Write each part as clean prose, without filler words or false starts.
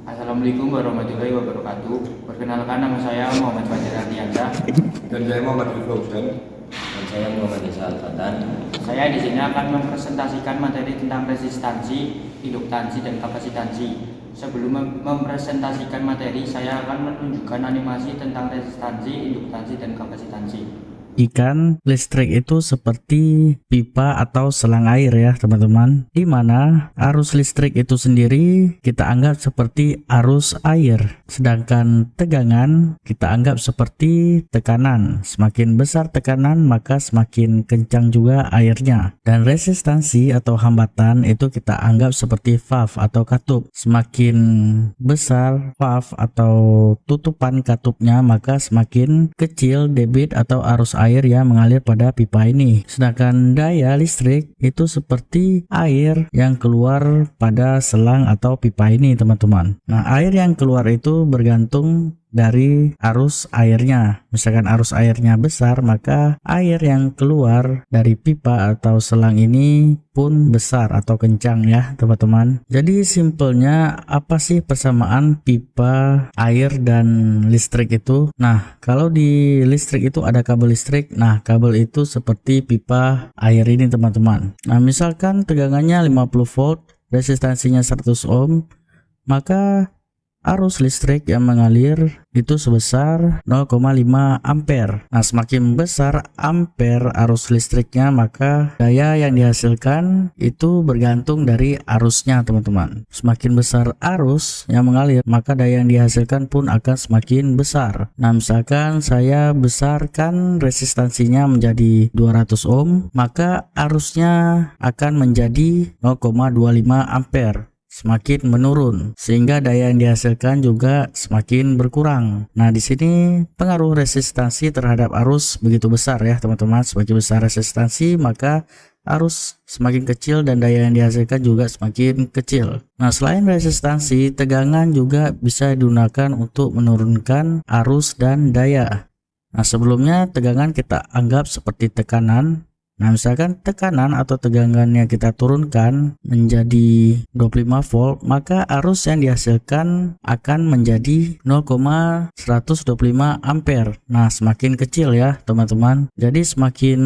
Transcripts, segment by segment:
Assalamualaikum warahmatullahi wabarakatuh. Perkenalkan, nama saya Muhammad Fajar Ardiansyah. Dan saya Muhammad Fauzan. Dan saya Muhammad Isa Al-Fatan. Saya di sini akan mempresentasikan materi tentang resistansi, induktansi, dan kapasitansi. Sebelum mempresentasikan materi, saya akan menunjukkan animasi tentang resistansi, induktansi, dan kapasitansi. Ikan listrik itu seperti pipa atau selang air ya teman-teman, di mana arus listrik itu sendiri kita anggap seperti arus air, sedangkan tegangan kita anggap seperti tekanan. Semakin besar tekanan maka semakin kencang juga airnya, dan resistansi atau hambatan itu kita anggap seperti valve atau katup. Semakin besar valve atau tutupan katupnya maka semakin kecil debit atau arus air yang mengalir pada pipa ini. Sedangkan daya listrik itu seperti air yang keluar pada selang atau pipa ini teman-teman. Nah, air yang keluar itu bergantung dari arus airnya. Misalkan arus airnya besar, maka air yang keluar dari pipa atau selang ini pun besar atau kencang ya teman-teman. Jadi simpelnya apa sih persamaan pipa, air, dan listrik itu? Nah, kalau di listrik itu ada kabel listrik. Nah, kabel itu seperti pipa air ini teman-teman. Nah, misalkan tegangannya 50 volt, resistansinya 100 ohm, maka arus listrik yang mengalir itu sebesar 0,5 ampere. Nah, semakin besar ampere arus listriknya, maka daya yang dihasilkan itu bergantung dari arusnya teman-teman. Semakin besar arus yang mengalir, maka daya yang dihasilkan pun akan semakin besar. Nah, misalkan saya besarkan resistansinya menjadi 200 ohm, maka arusnya akan menjadi 0,25 ampere. Semakin menurun, sehingga daya yang dihasilkan juga semakin berkurang. Nah, di sini pengaruh resistansi terhadap arus begitu besar ya teman-teman. Semakin besar resistansi maka arus semakin kecil dan daya yang dihasilkan juga semakin kecil. Nah, selain resistansi, tegangan juga bisa digunakan untuk menurunkan arus dan daya. Nah, sebelumnya tegangan kita anggap seperti tekanan. Nah, misalkan tekanan atau tegangannya kita turunkan menjadi 25 volt, maka arus yang dihasilkan akan menjadi 0,125 ampere. Nah, semakin kecil ya teman-teman. Jadi semakin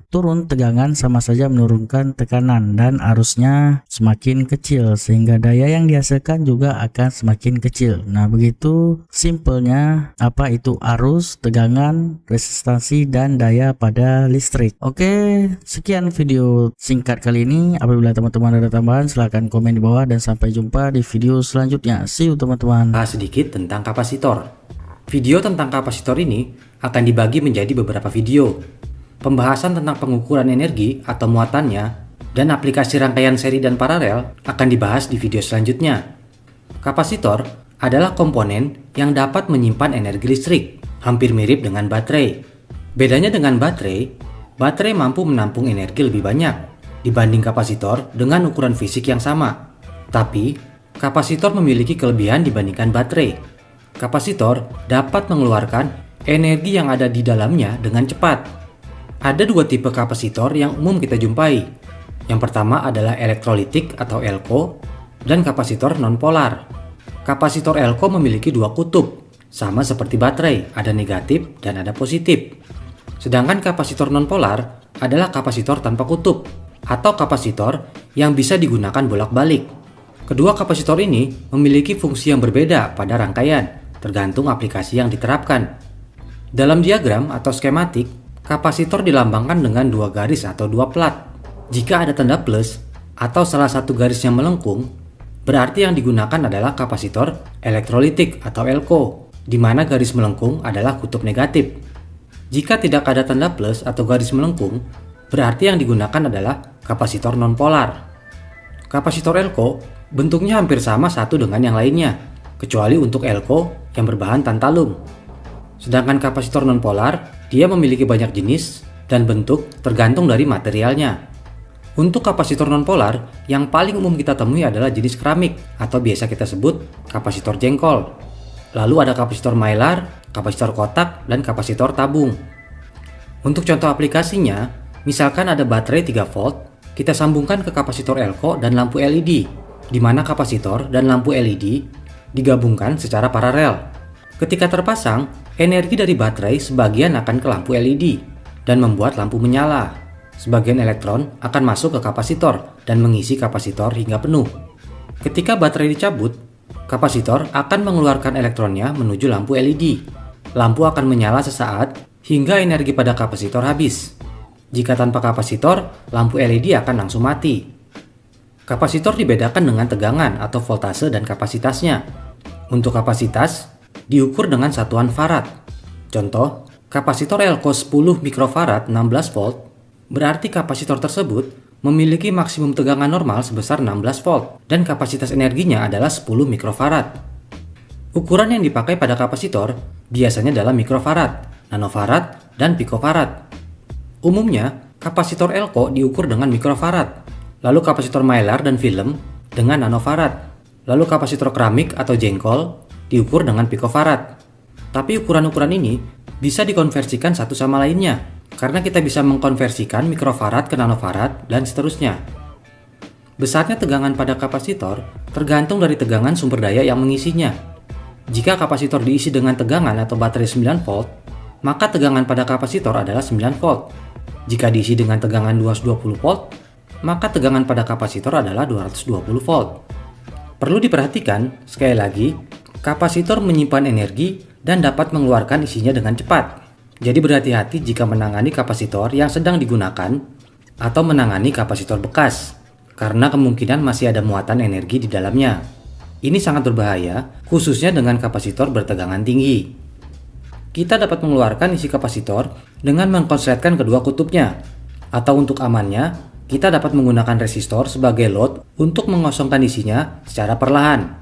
turun tegangan sama saja menurunkan tekanan, dan arusnya semakin kecil, sehingga daya yang dihasilkan juga akan semakin kecil. Nah, begitu simpelnya apa itu arus, tegangan, resistansi, dan daya pada listrik. Oke, sekian video singkat kali ini. Apabila teman-teman ada tambahan, silahkan komen di bawah, dan sampai jumpa di video selanjutnya. See you teman-teman. Bahas sedikit tentang kapasitor. Video tentang kapasitor ini akan dibagi menjadi beberapa video. Pembahasan tentang pengukuran energi atau muatannya dan aplikasi rangkaian seri dan paralel akan dibahas di video selanjutnya. Kapasitor adalah komponen yang dapat menyimpan energi listrik, hampir mirip dengan baterai. Bedanya dengan baterai mampu menampung energi lebih banyak dibanding kapasitor dengan ukuran fisik yang sama. Tapi, kapasitor memiliki kelebihan dibandingkan baterai. Kapasitor dapat mengeluarkan energi yang ada di dalamnya dengan cepat. Ada dua tipe kapasitor yang umum kita jumpai. Yang pertama adalah elektrolitik atau elko, dan kapasitor nonpolar. Kapasitor elko memiliki dua kutub, sama seperti baterai, ada negatif dan ada positif. Sedangkan kapasitor nonpolar adalah kapasitor tanpa kutub atau kapasitor yang bisa digunakan bolak-balik. Kedua kapasitor ini memiliki fungsi yang berbeda pada rangkaian, tergantung aplikasi yang diterapkan. Dalam diagram atau skematik, kapasitor dilambangkan dengan dua garis atau dua plat. Jika ada tanda plus atau salah satu garis yang melengkung, berarti yang digunakan adalah kapasitor elektrolitik atau elko, di mana garis melengkung adalah kutub negatif. Jika tidak ada tanda plus atau garis melengkung, berarti yang digunakan adalah kapasitor nonpolar. Kapasitor elko bentuknya hampir sama satu dengan yang lainnya, kecuali untuk elko yang berbahan tantalum. Sedangkan kapasitor nonpolar, dia memiliki banyak jenis dan bentuk tergantung dari materialnya. Untuk kapasitor nonpolar, yang paling umum kita temui adalah jenis keramik atau biasa kita sebut kapasitor jengkol. Lalu ada kapasitor mylar, kapasitor kotak, dan kapasitor tabung. Untuk contoh aplikasinya, misalkan ada baterai 3 volt, kita sambungkan ke kapasitor elko dan lampu LED, di mana kapasitor dan lampu LED digabungkan secara paralel. Ketika terpasang, energi dari baterai sebagian akan ke lampu LED dan membuat lampu menyala. Sebagian elektron akan masuk ke kapasitor dan mengisi kapasitor hingga penuh. Ketika baterai dicabut, kapasitor akan mengeluarkan elektronnya menuju lampu LED. Lampu akan menyala sesaat hingga energi pada kapasitor habis. Jika tanpa kapasitor, lampu LED akan langsung mati. Kapasitor dibedakan dengan tegangan atau voltase dan kapasitasnya. Untuk kapasitas, diukur dengan satuan farad. Contoh, kapasitor Elko 10 mikrofarad 16 volt, berarti kapasitor tersebut memiliki maksimum tegangan normal sebesar 16 volt dan kapasitas energinya adalah 10 mikrofarad. Ukuran yang dipakai pada kapasitor biasanya dalam mikrofarad, nanofarad, dan pikofarad. Umumnya, kapasitor Elko diukur dengan mikrofarad, lalu kapasitor mylar dan film dengan nanofarad, lalu kapasitor keramik atau jengkol diukur dengan pikofarad. Tapi ukuran-ukuran ini bisa dikonversikan satu sama lainnya, karena kita bisa mengkonversikan mikrofarad ke nanofarad dan seterusnya. Besarnya tegangan pada kapasitor tergantung dari tegangan sumber daya yang mengisinya. Jika kapasitor diisi dengan tegangan atau baterai 9 volt, maka tegangan pada kapasitor adalah 9 volt. Jika diisi dengan tegangan 220 volt, maka tegangan pada kapasitor adalah 220 volt. Perlu diperhatikan, sekali lagi, kapasitor menyimpan energi dan dapat mengeluarkan isinya dengan cepat. Jadi berhati-hati jika menangani kapasitor yang sedang digunakan atau menangani kapasitor bekas, karena kemungkinan masih ada muatan energi di dalamnya. Ini sangat berbahaya, khususnya dengan kapasitor bertegangan tinggi. Kita dapat mengeluarkan isi kapasitor dengan mengkonsletkan kedua kutubnya, atau untuk amannya, kita dapat menggunakan resistor sebagai load untuk mengosongkan isinya secara perlahan.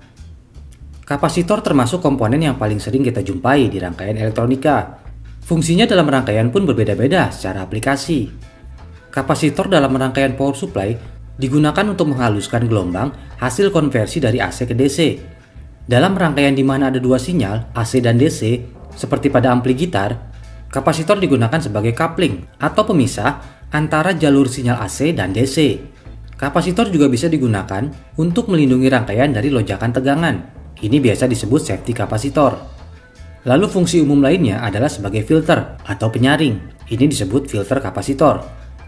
Kapasitor termasuk komponen yang paling sering kita jumpai di rangkaian elektronika. Fungsinya dalam rangkaian pun berbeda-beda secara aplikasi. Kapasitor dalam rangkaian power supply digunakan untuk menghaluskan gelombang hasil konversi dari AC ke DC. Dalam rangkaian di mana ada dua sinyal, AC dan DC, seperti pada ampli gitar, kapasitor digunakan sebagai coupling atau pemisah antara jalur sinyal AC dan DC. Kapasitor juga bisa digunakan untuk melindungi rangkaian dari lonjakan tegangan. Ini biasa disebut safety kapasitor. Lalu fungsi umum lainnya adalah sebagai filter atau penyaring. Ini disebut filter kapasitor.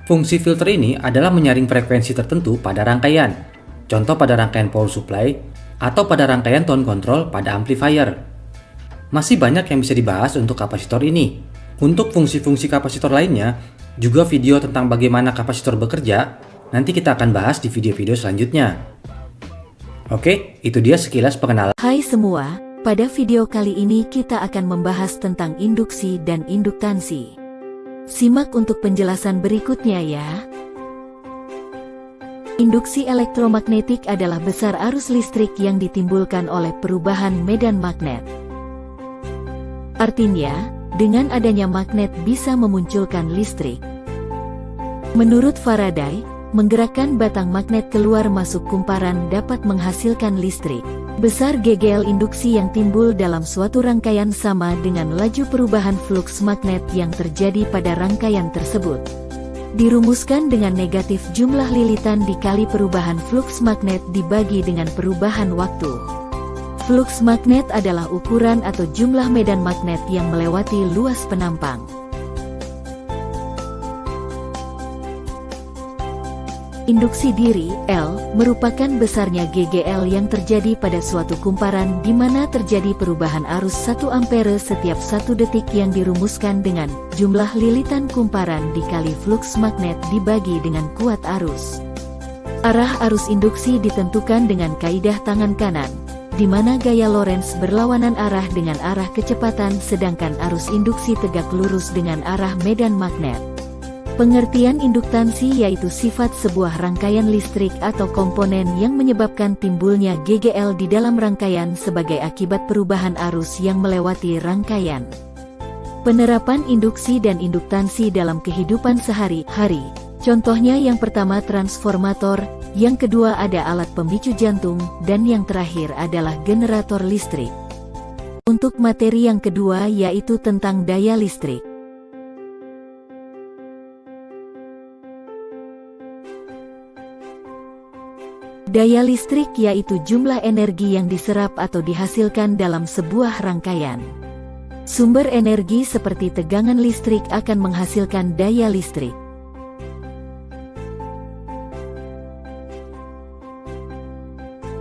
Fungsi filter ini adalah menyaring frekuensi tertentu pada rangkaian. Contoh pada rangkaian power supply atau pada rangkaian tone control pada amplifier. Masih banyak yang bisa dibahas untuk kapasitor ini. Untuk fungsi-fungsi kapasitor lainnya, juga video tentang bagaimana kapasitor bekerja, nanti kita akan bahas di video-video selanjutnya. Oke, itu dia sekilas pengenalan. Hai semua, pada video kali ini kita akan membahas tentang induksi dan induktansi. Simak untuk penjelasan berikutnya ya. Induksi elektromagnetik adalah besar arus listrik yang ditimbulkan oleh perubahan medan magnet. Artinya, dengan adanya magnet bisa memunculkan listrik. Menurut Faraday, menggerakkan batang magnet keluar masuk kumparan dapat menghasilkan listrik. Besar GGL induksi yang timbul dalam suatu rangkaian sama dengan laju perubahan fluks magnet yang terjadi pada rangkaian tersebut. Dirumuskan dengan negatif jumlah lilitan dikali perubahan fluks magnet dibagi dengan perubahan waktu. Fluks magnet adalah ukuran atau jumlah medan magnet yang melewati luas penampang. Induksi diri, L, merupakan besarnya GGL yang terjadi pada suatu kumparan di mana terjadi perubahan arus 1 ampere setiap 1 detik yang dirumuskan dengan jumlah lilitan kumparan dikali fluks magnet dibagi dengan kuat arus. Arah arus induksi ditentukan dengan kaidah tangan kanan, di mana gaya Lorentz berlawanan arah dengan arah kecepatan sedangkan arus induksi tegak lurus dengan arah medan magnet. Pengertian induktansi yaitu sifat sebuah rangkaian listrik atau komponen yang menyebabkan timbulnya GGL di dalam rangkaian sebagai akibat perubahan arus yang melewati rangkaian. Penerapan induksi dan induktansi dalam kehidupan sehari-hari. Contohnya yang pertama transformator, yang kedua ada alat pemicu jantung, dan yang terakhir adalah generator listrik. Untuk materi yang kedua yaitu tentang daya listrik. Daya listrik yaitu jumlah energi yang diserap atau dihasilkan dalam sebuah rangkaian. Sumber energi seperti tegangan listrik akan menghasilkan daya listrik.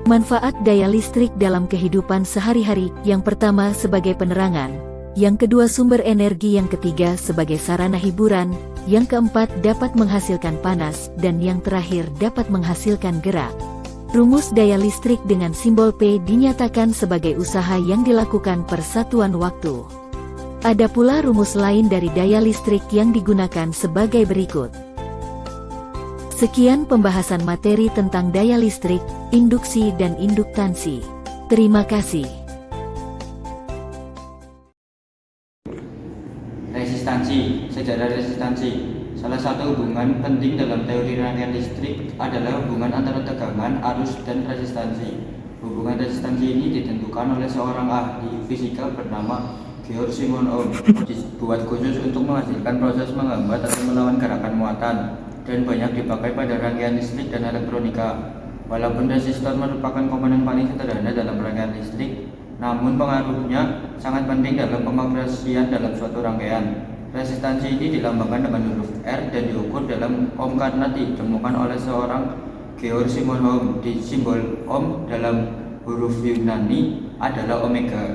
Manfaat daya listrik dalam kehidupan sehari-hari: yang pertama sebagai penerangan, yang kedua sumber energi, yang ketiga sebagai sarana hiburan, yang keempat dapat menghasilkan panas, dan yang terakhir dapat menghasilkan gerak. Rumus daya listrik dengan simbol P dinyatakan sebagai usaha yang dilakukan per satuan waktu. Ada pula rumus lain dari daya listrik yang digunakan sebagai berikut. Sekian pembahasan materi tentang daya listrik, induksi dan induktansi. Terima kasih. Resistansi. Sejarah resistansi. Salah satu hubungan penting dalam teori rangkaian listrik adalah hubungan antara tegangan, arus, dan resistansi. Hubungan resistansi ini ditentukan oleh seorang ahli fisika bernama Georg Simon Ohm, dibuat khusus untuk menghasilkan proses menghambat atau melawan gerakan muatan, dan banyak dipakai pada rangkaian listrik dan elektronika. Walaupun resistor merupakan komponen paling sederhana dalam rangkaian listrik, namun pengaruhnya sangat penting dalam pengoperasian dalam suatu rangkaian. Resistansi ini dilambangkan dengan huruf R dan diukur dalam ohm karena ditemukan oleh seorang Georg Simon Ohm. Di simbol ohm dalam huruf Yunani adalah omega.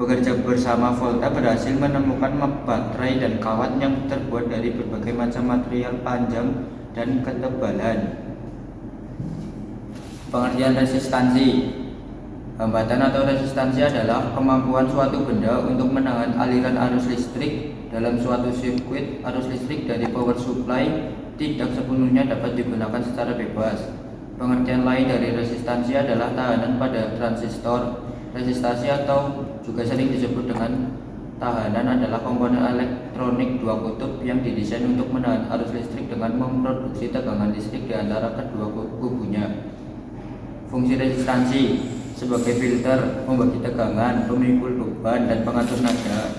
Bekerja bersama Volta berhasil menemukan baterai dan kawat yang terbuat dari berbagai macam material panjang dan ketebalan. Pengertian resistansi. Hambatan atau resistansi adalah kemampuan suatu benda untuk menahan aliran arus listrik dalam suatu sirkuit. Arus listrik dari power supply tidak sepenuhnya dapat digunakan secara bebas. Pengertian lain dari resistansi adalah tahanan pada transistor. Resistansi atau juga sering disebut dengan tahanan adalah komponen elektronik dua kutub yang didesain untuk menahan arus listrik dengan memproduksi tegangan listrik di antara kedua kubunya. Fungsi resistansi sebagai filter, membagi tegangan, pemikul beban, dan pengatur nada.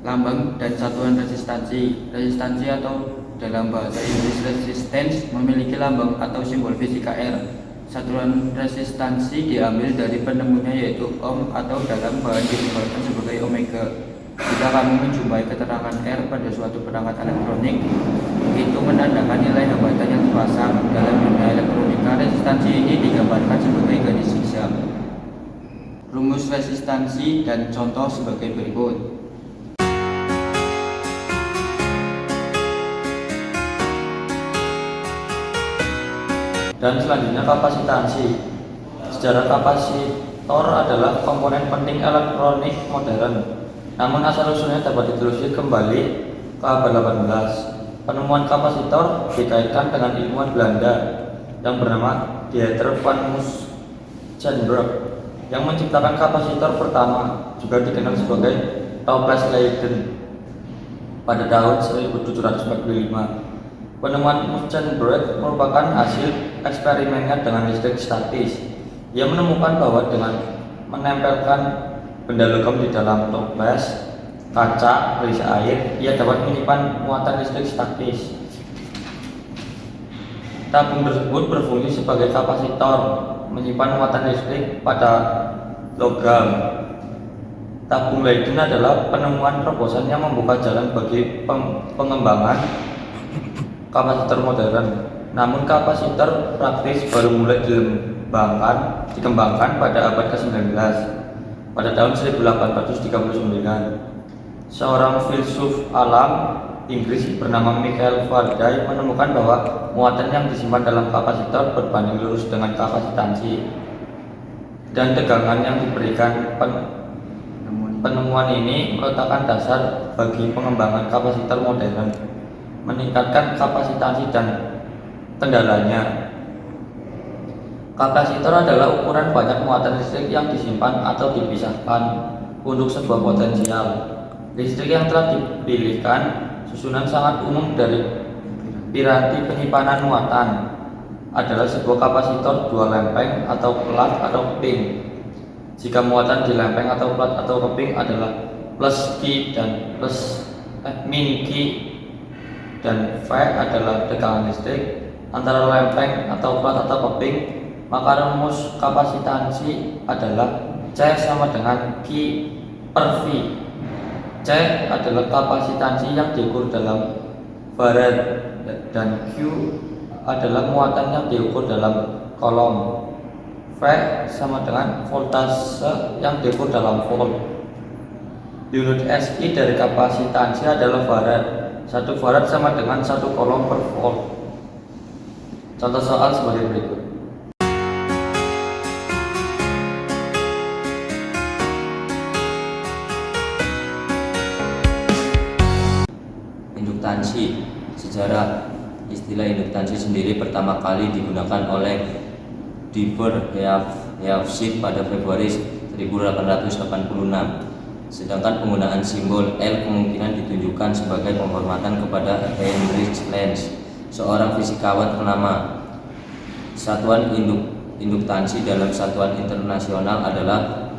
Lambang dan satuan resistansi. Resistansi atau dalam bahasa Inggris resistance memiliki lambang atau simbol fisika R. Satuan resistansi diambil dari penemunya yaitu ohm atau dalam bahan disimbolkan sebagai omega. Jika kami menjumpai keterangan R pada suatu perangkat elektronik, itu menandakan nilai hambatan yang terpasang. Dalam dunia elektronika, resistansi ini digambarkan sebagai garis zigzag. Rumus resistansi dan contoh sebagai berikut. Dan selanjutnya kapasitansi. Sejarah kapasitor adalah komponen penting elektronik modern. Namun asal-usulnya dapat ditelusuri kembali ke abad 18. Penemuan kapasitor dikaitkan dengan ilmuwan Belanda yang bernama Dieter van Musschenbroek yang menciptakan kapasitor pertama, juga dikenal sebagai Topless Leiden, pada tahun 1745. Penemuan Musschenbroek merupakan hasil eksperimennya dengan listrik statis. Ia menemukan bahwa dengan menempelkan benda logam di dalam toples kaca berisi air, ia dapat menyimpan muatan listrik statis. Tabung tersebut berfungsi sebagai kapasitor, menyimpan muatan listrik pada logam. Tabung Leiden adalah penemuan terobosan yang membuka jalan bagi pengembangan kapasitor modern. Namun kapasitor praktis baru mulai dikembangkan pada abad ke-19. Pada tahun 1839, seorang filsuf alam Inggris bernama Michael Faraday menemukan bahwa muatan yang disimpan dalam kapasitor berbanding lurus dengan kapasitansi, dan tegangan yang diberikan penemuan ini meletakkan dasar bagi pengembangan kapasitor modern, meningkatkan kapasitansi dan kendalanya. Kapasitor adalah ukuran banyak muatan listrik yang disimpan atau dipisahkan untuk sebuah potensial listrik yang telah dipilihkan. Susunan sangat umum dari piranti penyimpanan muatan adalah sebuah kapasitor dua lempeng atau plat atau keping. Jika muatan di lempeng atau plat atau keping adalah plus Q dan min Q, dan V adalah tegangan listrik, antara lempeng atau plat atau keping, maka rumus kapasitansi adalah C sama dengan Q per V. C adalah kapasitansi yang diukur dalam farad dan Q adalah muatan yang diukur dalam kolom. V sama dengan voltase yang diukur dalam volt. Unit SI dari kapasitansi adalah farad. 1 farad sama dengan 1 kolom per volt. Contoh soal sebagai berikut. Induktansi. Sejarah istilah induktansi sendiri pertama kali digunakan oleh Divers Heafsid pada Februari 1886. Sedangkan penggunaan simbol L kemungkinan ditunjukkan sebagai penghormatan kepada Heinrich Lenz, seorang fisikawan ternama. Satuan induktansi dalam satuan internasional adalah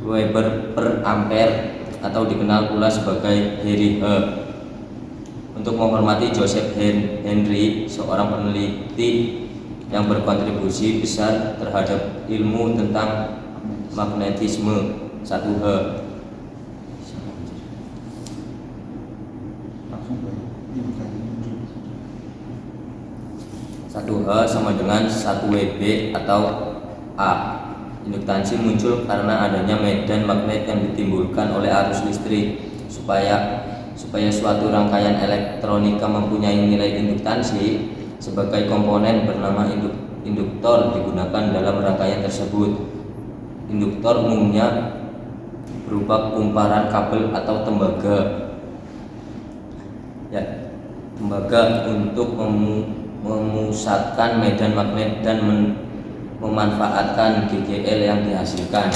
Weber per ampere atau dikenal pula sebagai Henry H. Untuk menghormati Joseph Henry, seorang peneliti yang berkontribusi besar terhadap ilmu tentang magnetisme. 1H. 1H sama dengan 1Wb atau A. Induktansi muncul karena adanya medan magnet yang ditimbulkan oleh arus listrik. Supaya suatu rangkaian elektronika mempunyai nilai induktansi, sebagai komponen bernama induktor digunakan dalam rangkaian tersebut. Induktor umumnya berupa kumparan kabel atau tembaga. Tembaga untuk memusatkan medan magnet dan memanfaatkan GGL yang dihasilkan.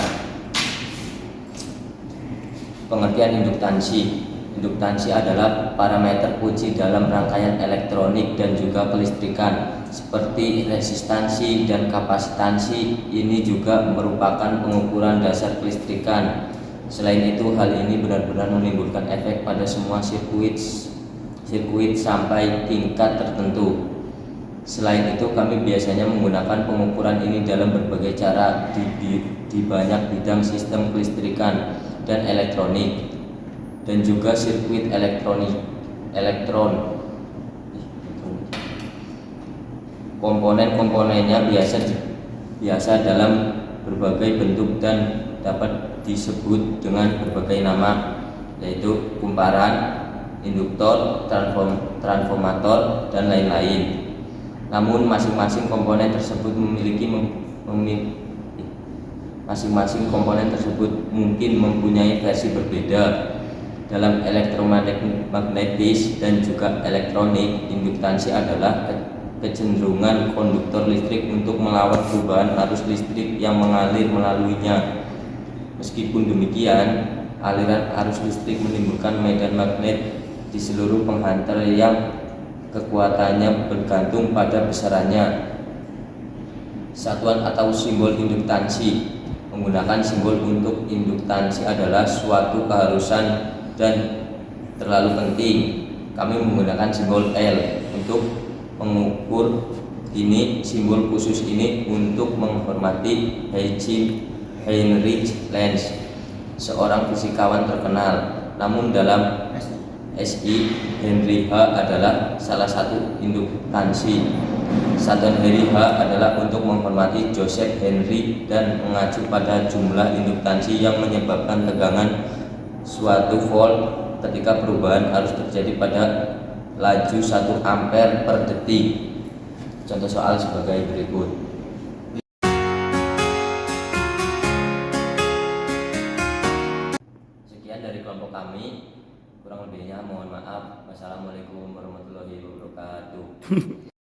Pengertian induktansi. Induktansi adalah parameter kunci dalam rangkaian elektronik dan juga kelistrikan, seperti resistansi dan kapasitansi. Ini juga merupakan pengukuran dasar kelistrikan. Selain itu, hal ini benar-benar menimbulkan efek pada semua sirkuit sampai tingkat tertentu. Selain itu, kami biasanya menggunakan pengukuran ini dalam berbagai cara di banyak bidang sistem kelistrikan dan elektronik, dan juga sirkuit elektron. Komponen-komponennya biasa dalam berbagai bentuk dan dapat disebut dengan berbagai nama, yaitu kumparan, induktor, transformator, dan lain-lain. Namun masing-masing komponen tersebut mungkin mempunyai versi berbeda. Dalam elektromagnetis dan juga elektronik, induktansi adalah kecenderungan konduktor listrik untuk melawan perubahan arus listrik yang mengalir melaluinya. Meskipun demikian, aliran arus listrik menimbulkan medan magnet di seluruh penghantar yang kekuatannya bergantung pada besarannya. Satuan atau simbol induktansi. Menggunakan simbol untuk induktansi adalah suatu keharusan dan terlalu penting. Kami menggunakan simbol L untuk mengukur ini. Simbol khusus ini untuk menghormati Heinrich Lenz, seorang fisikawan terkenal. Namun dalam SI, Henry H adalah salah satu induktansi. Satuan Henry H adalah untuk menghormati Joseph Henry dan mengacu pada jumlah induktansi yang menyebabkan tegangan suatu volt ketika perubahan arus terjadi pada laju 1 ampere per detik. Contoh soal sebagai berikut. Sekian dari kelompok kami, kurang lebihnya mohon maaf. Wassalamualaikum warahmatullahi wabarakatuh.